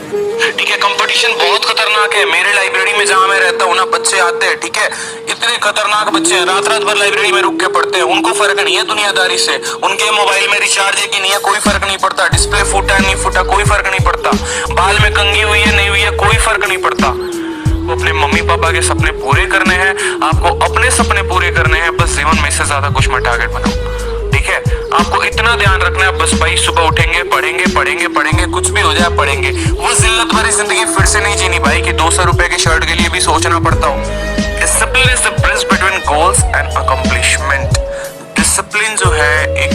ठीक है, कंपटीशन बहुत खतरनाक है। मेरे लाइब्रेरी में जहां मैं रहता हूँ ना, बच्चे आते हैं, ठीक है, इतने खतरनाक बच्चे हैं, रात रात भर लाइब्रेरी में रुक के पढ़ते हैं। उनको फर्क नहीं है दुनियादारी से, उनके मोबाइल में रिचार्ज है कि नहीं है कोई फर्क नहीं पड़ता, डिस्प्ले फूटा है नहीं फूटा कोई फर्क नहीं पड़ता, बाल में कंघी हुई है नहीं हुई है कोई फर्क नहीं पड़ता। वो अपने मम्मी पापा के सपने पूरे करने हैं, आपको अपने सपने पूरे करने हैं, बस जीवन में इससे ज्यादा कुछ मत टारगेट बनाओ। ठीक है, आपको इतना ध्यान रखना है, बस भाई सुबह उठेंगे, पढ़ेंगे पढ़ेंगे पढ़ेंगे, कुछ भी हो जाए पढ़ेंगे। वो जिल्लत भरी जिंदगी फिर से नहीं जीनी भाई कि 200 रुपए की शर्ट के लिए भी सोचना पड़ता हो। Discipline is the bridge between goals and accomplishment. Discipline जो है एक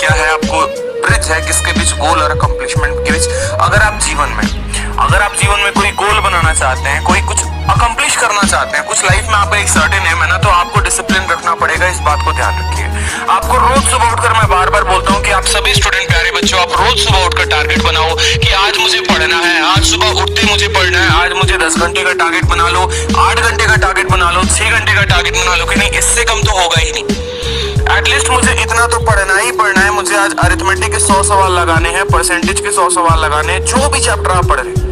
क्या है, आपको ब्रिज है किसके बीच, गोल और अकम्प्लिशमेंट के बीच। अगर आप जीवन में कोई गोल बनाना चाहते हैं, कोई कुछ अकम्प्लिश करना चाहते हैं, कुछ लाइफ में आपका एक सर्टेन एम है ना, तो आपको डिसिप्लिन रखना पड़ेगा। इस बात को ध्यान रखिए। आपको रोज सुबह उठकर, मैं बार बार बोलता हूँ कि आप सभी स्टूडेंट प्यारे बच्चों, आप रोज सुबह उठकर टारगेट बनाओ कि आज मुझे पढ़ना है, आज सुबह उठते मुझे पढ़ना है, आज मुझे 10 घंटे का टारगेट बना लो, 8 घंटे का टारगेट बना लो, 6 घंटे का टारगेट बना लो, कि नहीं इससे कम तो होगा ही नहीं। एटलीस्ट मुझे इतना तो पढ़ना ही पढ़ना है। मुझे आज अरिथमेटिक के 100 सवाल लगाने हैं, परसेंटेज के 100 सवाल लगाने हैं, जो भी चैप्टर आप पढ़ रहे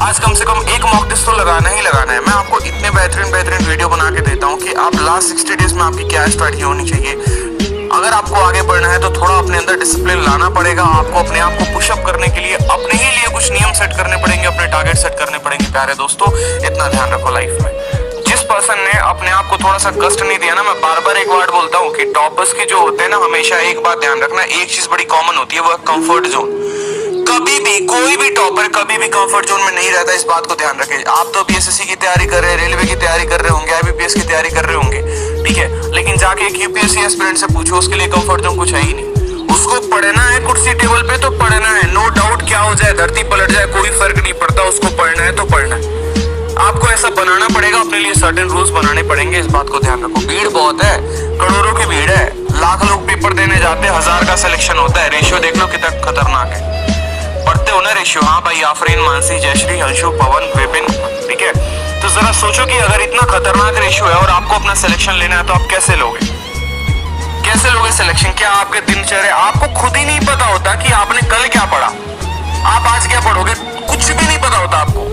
आज कम से कम एक मॉक टेस्ट तो लगाना ही लगाना है। मैं आपको इतने बेहतरीन वीडियो बना के देता हूँ कि आप लास्ट 60 डेज में आपकी क्या स्ट्रैटेजी होनी चाहिए। अगर आपको आगे बढ़ना है तो थोड़ा अपने अंदर डिसिप्लिन लाना पड़ेगा। आपको अपने आप को पुशअप करने के लिए अपने ही लिए कुछ नियम सेट करने पड़ेंगे, अपने टारगेट सेट करने पड़ेंगे। प्यारे दोस्तों, इतना ध्यान रखो लाइफ में। जिस पर्सन ने अपने आप को थोड़ा सा कष्ट नहीं दिया ना, मैं बार बार एक वर्ड बोलता हूँ कि टॉपर्स के जो होते हैं ना, हमेशा एक बात ध्यान रखना, एक चीज बड़ी कॉमन होती है, वो कंफर्ट जोन। कभी भी कोई भी टॉपर कभी भी कंफर्ट जोन में नहीं रहता, इस बात को ध्यान रखें। आप तो बीएसएससी की तैयारी कर रहे हैं, रेलवे की तैयारी कर रहे होंगे, आईबीपीएस की तैयारी कर रहे होंगे, ठीक है, लेकिन जाके एक यूपीएससी एस्पिरेंट से पूछो, उसके लिए कंफर्ट जोन कुछ है ही नहीं। उसको पढ़ना है कुर्सी टेबल पे तो पढ़ना है, नो डाउट, क्या हो जाए, धरती पलट जाए, कोई फर्क नहीं पड़ता, उसको पढ़ना है तो पढ़ना है। आपको ऐसा बनाना पड़ेगा, अपने लिए सर्टेन रूल्स बनाने पड़ेंगे, इस बात को ध्यान रखो। भीड़ बहुत है, करोड़ों की भीड़ है, लाख लोग पेपर देने जाते हैं, 1000 का सिलेक्शन होता है। रेशियो देख लो कितना खतरनाक है। पढ़ते हो ना रेशियो? हाँ भाई, आफरीन, मानसी, जयश्री, अंशु, पवन, विपिन, ठीक है। तो जरा सोचो कि अगर इतना खतरनाक रेशियो है और आपको अपना सिलेक्शन लेना है तो आप कैसे लोगे? कैसे लोगे सिलेक्शन? क्या आपके दिनचर्या, आपको खुद ही नहीं पता होता कि आपने कल क्या पढ़ा, आप आज क्या पढ़ोगे, कुछ भी नहीं पता होता आपको,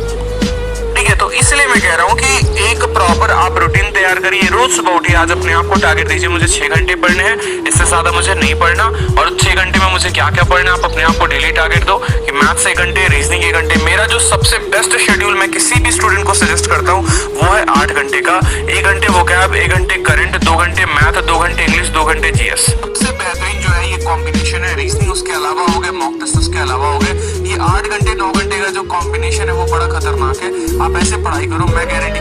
ठीक है। तो इसलिए मैं कह रहा हूँ कि एक प्रॉपर आप रूटीन तैयार करिए। रोज सुबह उठिए, आज अपने आप को टारगेट दीजिए, मुझे 6 घंटे पढ़ने हैं, इससे ज्यादा मुझे नहीं पढ़ना। और 6 घंटे में मुझे क्या क्या पढ़ना है, आप अपने आप को डेली टारगेट दो कि मैथ्स 1 घंटे, रीजनिंग 1 घंटे। मेरा जो सबसे बेस्ट शेड्यूल मैं किसी भी स्टूडेंट को सजेस्ट करता हूँ वो है 8 घंटे का। 1 घंटे वोकैब, 1 घंटे करंट, 2 घंटे मैथ, 2 घंटे इंग्लिश, 2 घंटे जीएस। सबसे बेहतरीन जो है ये कॉम्बिनेशन है। रीजनिंग उसके अलावा हो गए, मॉक टेस्ट उसके अलावा हो गए। ये 8 घंटे 9 घंटे का जो कॉम्बिनेशन है वो बड़ा खतरनाक है। आप ऐसे पढ़ाई करो, मैं गारंटी